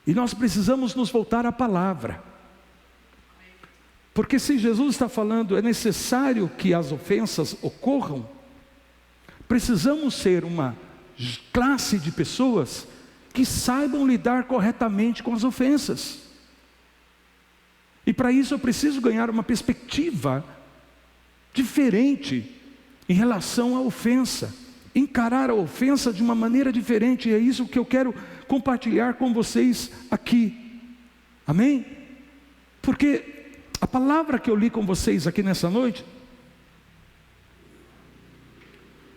E nós precisamos nos voltar à palavra. Porque se Jesus está falando, é necessário que as ofensas ocorram, precisamos ser uma classe de pessoas que saibam lidar corretamente com as ofensas. E para isso eu preciso ganhar uma perspectiva diferente em relação à ofensa. Encarar a ofensa de uma maneira diferente. É isso que eu quero compartilhar com vocês aqui. Amém? Porque a palavra que eu li com vocês aqui nessa noite,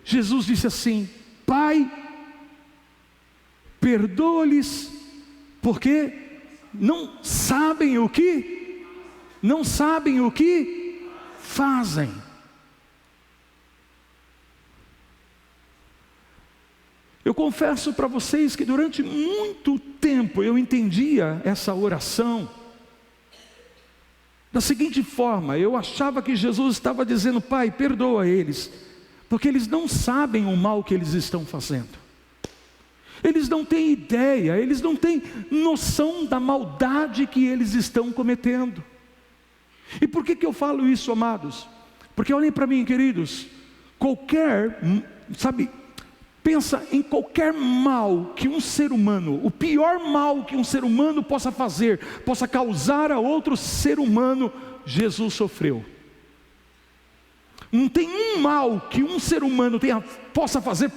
Jesus disse assim: Pai, perdoa-lhes, porque não sabem o que fazem. Eu confesso para vocês que durante muito tempo eu entendia essa oração da seguinte forma: eu achava que Jesus estava dizendo: Pai, perdoa eles, porque eles não sabem o mal que eles estão fazendo. Eles não têm ideia, eles não têm noção da maldade que eles estão cometendo. E por que eu falo isso, amados? Porque olhem para mim, queridos, pensa em qualquer mal que um ser humano, o pior mal que um ser humano possa fazer, possa causar a outro ser humano, Jesus sofreu. Não tem um mal que um ser humano possa fazer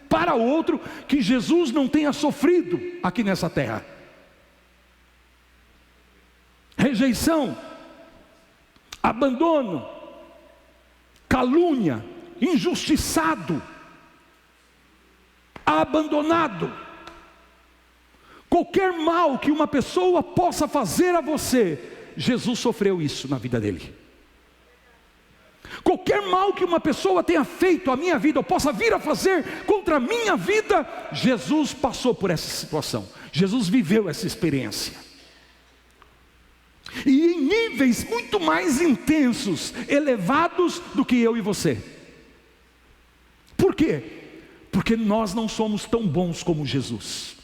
para o outro que Jesus não tenha sofrido aqui nessa terra. Rejeição, abandono, calúnia, injustiçado, abandonado. Qualquer mal que uma pessoa possa fazer a você, Jesus sofreu isso na vida dele. Qualquer mal que uma pessoa tenha feito à minha vida, ou possa vir a fazer contra a minha vida, Jesus passou por essa situação. Jesus viveu essa experiência. E em níveis muito mais intensos, elevados do que eu e você. Por quê? Porque nós não somos tão bons como Jesus.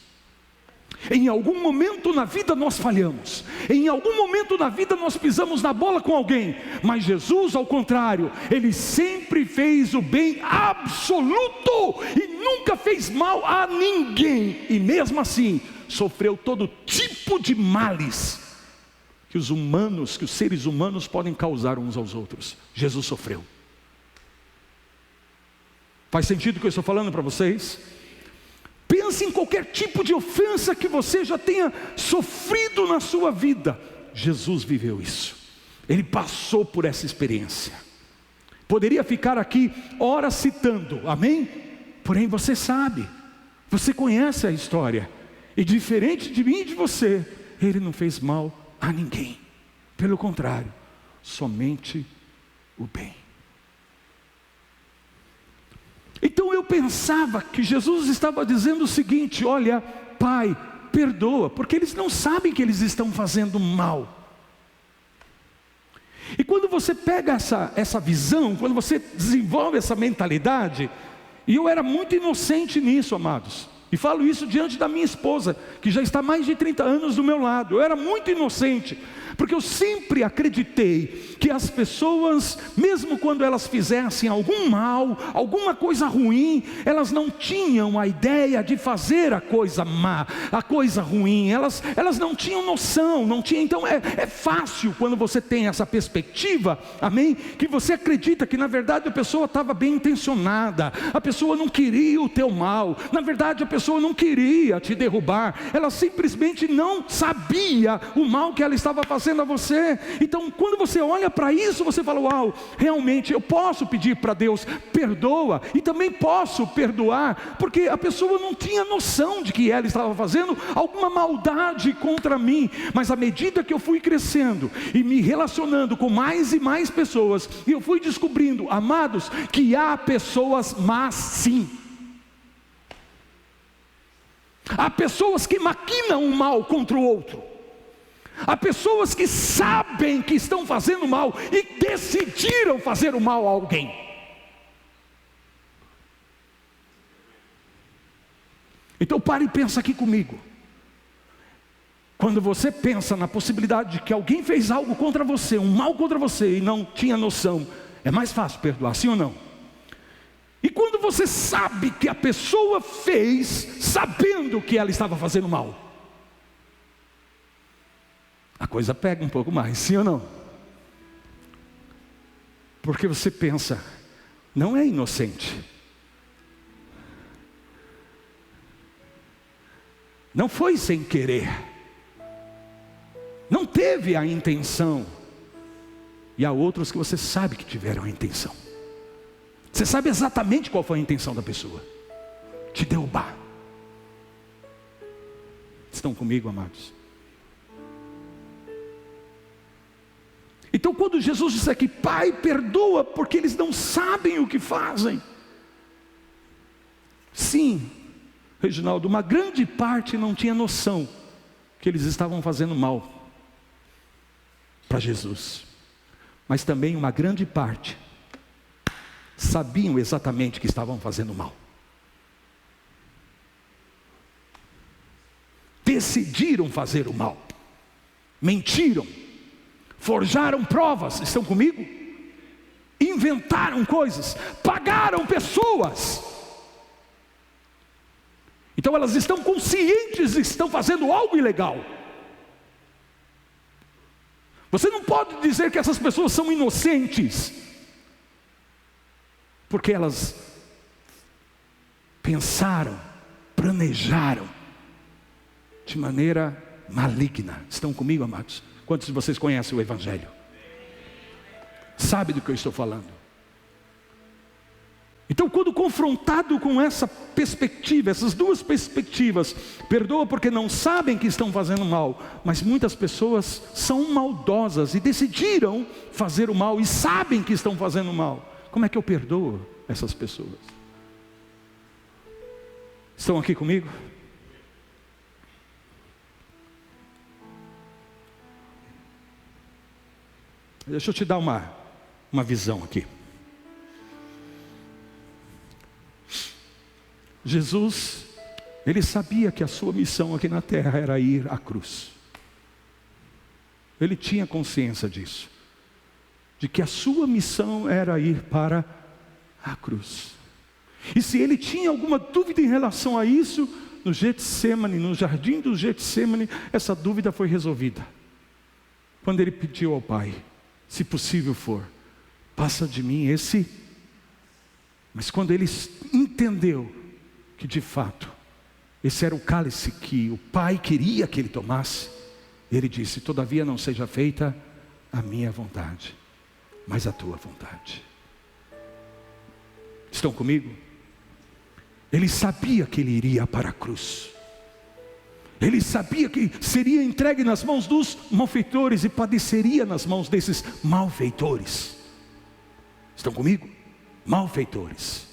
Em algum momento na vida nós falhamos, em algum momento na vida nós pisamos na bola com alguém, mas Jesus, ao contrário, Ele sempre fez o bem absoluto e nunca fez mal a ninguém, e mesmo assim sofreu todo tipo de males que os seres humanos podem causar uns aos outros. Jesus sofreu. Faz sentido o que eu estou falando para vocês? Pense em qualquer tipo de ofensa que você já tenha sofrido na sua vida. Jesus viveu isso. Ele passou por essa experiência. Poderia ficar aqui horas citando, amém? Porém você sabe, você conhece a história. E diferente de mim e de você, Ele não fez mal a ninguém. Pelo contrário, somente o bem. Então eu pensava que Jesus estava dizendo o seguinte: olha, Pai, perdoa, porque eles não sabem que eles estão fazendo mal. E quando você pega essa visão, quando você desenvolve essa mentalidade, e eu era muito inocente nisso, amados, e falo isso diante da minha esposa, que já está mais de 30 anos do meu lado. Eu era muito inocente, porque eu sempre acreditei que as pessoas, mesmo quando elas fizessem algum mal, alguma coisa ruim, elas não tinham a ideia de fazer a coisa má, a coisa ruim, elas não tinham noção, não tinham. Então é fácil quando você tem essa perspectiva, amém, que você acredita que na verdade a pessoa estava bem intencionada, a pessoa não queria o teu mal, na verdade a pessoa não queria te derrubar, ela simplesmente não sabia o mal que ela estava fazendo a você. Então quando você olha para isso, você fala: uau, realmente eu posso pedir para Deus, perdoa, e também posso perdoar, porque a pessoa não tinha noção de que ela estava fazendo alguma maldade contra mim. Mas à medida que eu fui crescendo e me relacionando com mais e mais pessoas, e eu fui descobrindo, amados, que há pessoas más sim. Há pessoas que maquinam o mal contra o outro. Há pessoas que sabem que estão fazendo mal e decidiram fazer o mal a alguém. Então pare e pensa aqui comigo. Quando você pensa na possibilidade de que alguém fez algo contra você, um mal contra você, e não tinha noção, é mais fácil perdoar, sim ou não? E quando você sabe que a pessoa fez, sabendo que ela estava fazendo mal, a coisa pega um pouco mais, sim ou não? Porque você pensa, não é inocente, não foi sem querer, não teve a intenção. E há outros que você sabe que tiveram a intenção. Você sabe exatamente qual foi a intenção da pessoa: te derrubar. Estão comigo, amados? Então quando Jesus disse aqui, Pai, perdoa, porque eles não sabem o que fazem. Sim, Reginaldo, uma grande parte não tinha noção que eles estavam fazendo mal para Jesus. Mas também uma grande parte sabiam exatamente que estavam fazendo mal. Decidiram fazer o mal. Mentiram. Forjaram provas, estão comigo? Inventaram coisas. Pagaram pessoas. Então elas estão conscientes de que estão fazendo algo ilegal. Você não pode dizer que essas pessoas são inocentes, porque elas pensaram, planejaram de maneira maligna. Estão comigo, amados? Quantos de vocês conhecem o Evangelho? Sabe do que eu estou falando? Então, quando confrontado com essa perspectiva, essas duas perspectivas, perdoa porque não sabem que estão fazendo mal, mas muitas pessoas são maldosas e decidiram fazer o mal e sabem que estão fazendo mal. Como é que eu perdoo essas pessoas? Estão aqui comigo? Deixa eu te dar uma visão aqui. Jesus, ele sabia que a sua missão aqui na terra era ir à cruz. Ele tinha consciência disso, de que a sua missão era ir para a cruz. E se ele tinha alguma dúvida em relação a isso, no Getsemane, no jardim do Getsemane, essa dúvida foi resolvida. Quando ele pediu ao Pai, se possível for, passa de mim esse. Mas quando ele entendeu que de fato esse era o cálice que o Pai queria que ele tomasse, ele disse, todavia não seja feita a minha vontade, mas a tua vontade. Estão comigo? Ele sabia que ele iria para a cruz. Ele sabia que seria entregue nas mãos dos malfeitores e padeceria nas mãos desses malfeitores. Estão comigo? Malfeitores,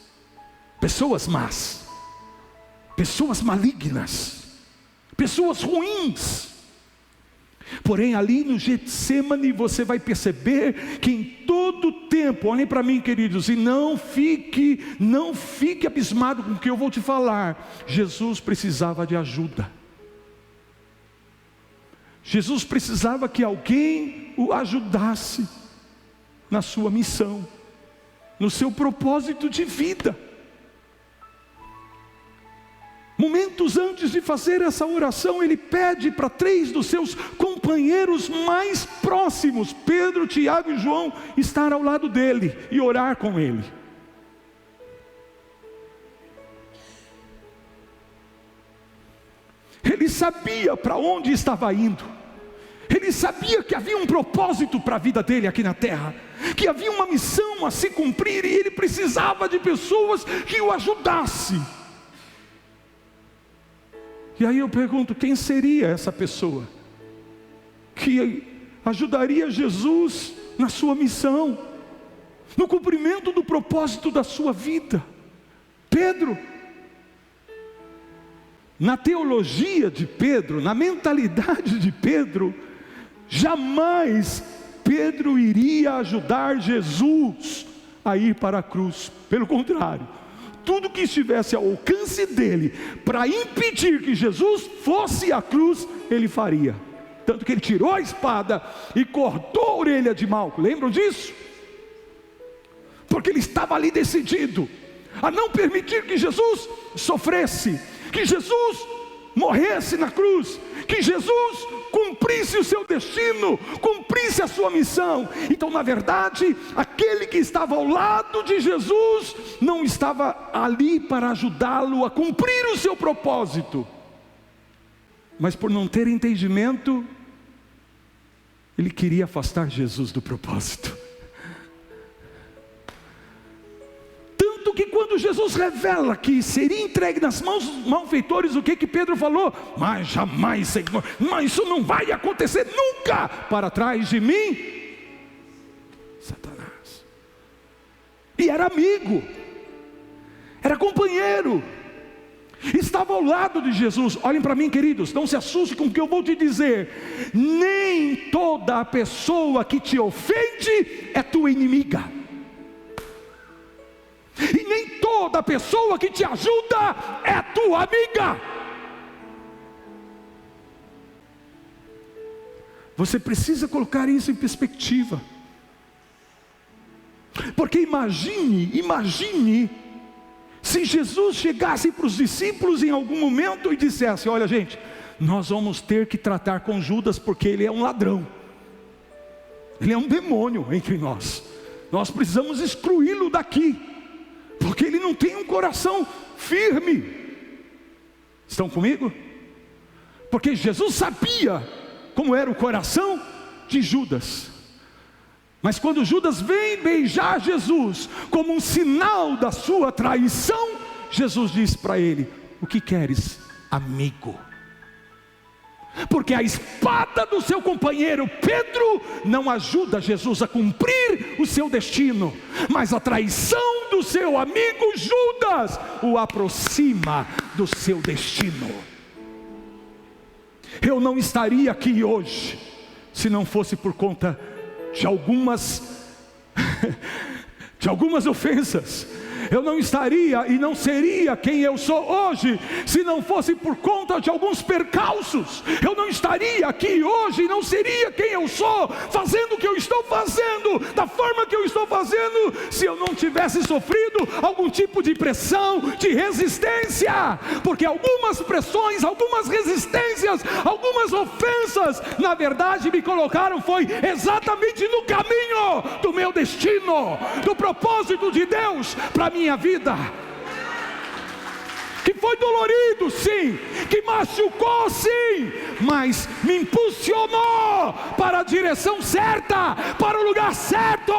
pessoas más, pessoas malignas, pessoas ruins. Porém ali no Getsemane você vai perceber que em todo tempo, olhem para mim, queridos, e não fique abismado com o que eu vou te falar. Jesus precisava de ajuda. Jesus precisava que alguém o ajudasse na sua missão, no seu propósito de vida. Momentos antes de fazer essa oração, ele pede para 3 dos seus companheiros mais próximos, Pedro, Tiago e João, estar ao lado dele e orar com ele. Ele sabia para onde estava indo. Ele sabia que havia um propósito para a vida dele aqui na terra, que havia uma missão a se cumprir e ele precisava de pessoas que o ajudassem. E aí eu pergunto, quem seria essa pessoa que ajudaria Jesus na sua missão, no cumprimento do propósito da sua vida? Pedro. Na teologia de Pedro, na mentalidade de Pedro, jamais Pedro iria ajudar Jesus a ir para a cruz. Pelo contrário, tudo que estivesse ao alcance dele para impedir que Jesus fosse à cruz, ele faria. Tanto que ele tirou a espada e cortou a orelha de Malco. Lembram disso? Porque ele estava ali decidido a não permitir que Jesus sofresse, que Jesus morresse na cruz, que Jesus cumprisse o seu destino, cumprisse a sua missão. Então, na verdade, aquele que estava ao lado de Jesus não estava ali para ajudá-lo a cumprir o seu propósito, mas por não ter entendimento, ele queria afastar Jesus do propósito. Tanto que quando Jesus revela que seria entregue nas mãos dos malfeitores, o que Pedro falou? Mas jamais, Senhor, mas isso não vai acontecer nunca. Para trás de mim, Satanás. E era amigo, era companheiro, estava ao lado de Jesus. Olhem para mim, queridos, não se assuste com o que eu vou te dizer. Nem toda pessoa que te ofende é tua inimiga, e nem toda pessoa que te ajuda é tua amiga. Você precisa colocar isso em perspectiva, porque imagine se Jesus chegasse para os discípulos em algum momento e dissesse: olha gente, nós vamos ter que tratar com Judas porque ele é um ladrão, ele é um demônio entre nós, nós precisamos excluí-lo daqui, porque ele não tem um coração firme. Estão comigo? Porque Jesus sabia como era o coração de Judas. Mas quando Judas vem beijar Jesus como um sinal da sua traição, Jesus diz para ele: o que queres, amigo? Porque a espada do seu companheiro Pedro não ajuda Jesus a cumprir o seu destino, mas a traição do seu amigo Judas o aproxima do seu destino. Eu não estaria aqui hoje se não fosse por conta de algumas ofensas. Eu não estaria e não seria quem eu sou hoje se não fosse por conta de alguns percalços. Eu não estaria aqui hoje e não seria quem eu sou, fazendo o que eu estou fazendo, da forma que eu estou fazendo, se eu não tivesse sofrido algum tipo de pressão, de resistência. Porque algumas pressões, algumas resistências, algumas ofensas, na verdade me colocaram foi exatamente no caminho do meu destino, do propósito de Deus para minha vida, que foi dolorido sim, que machucou sim, mas me impulsionou para a direção certa, para o lugar certo.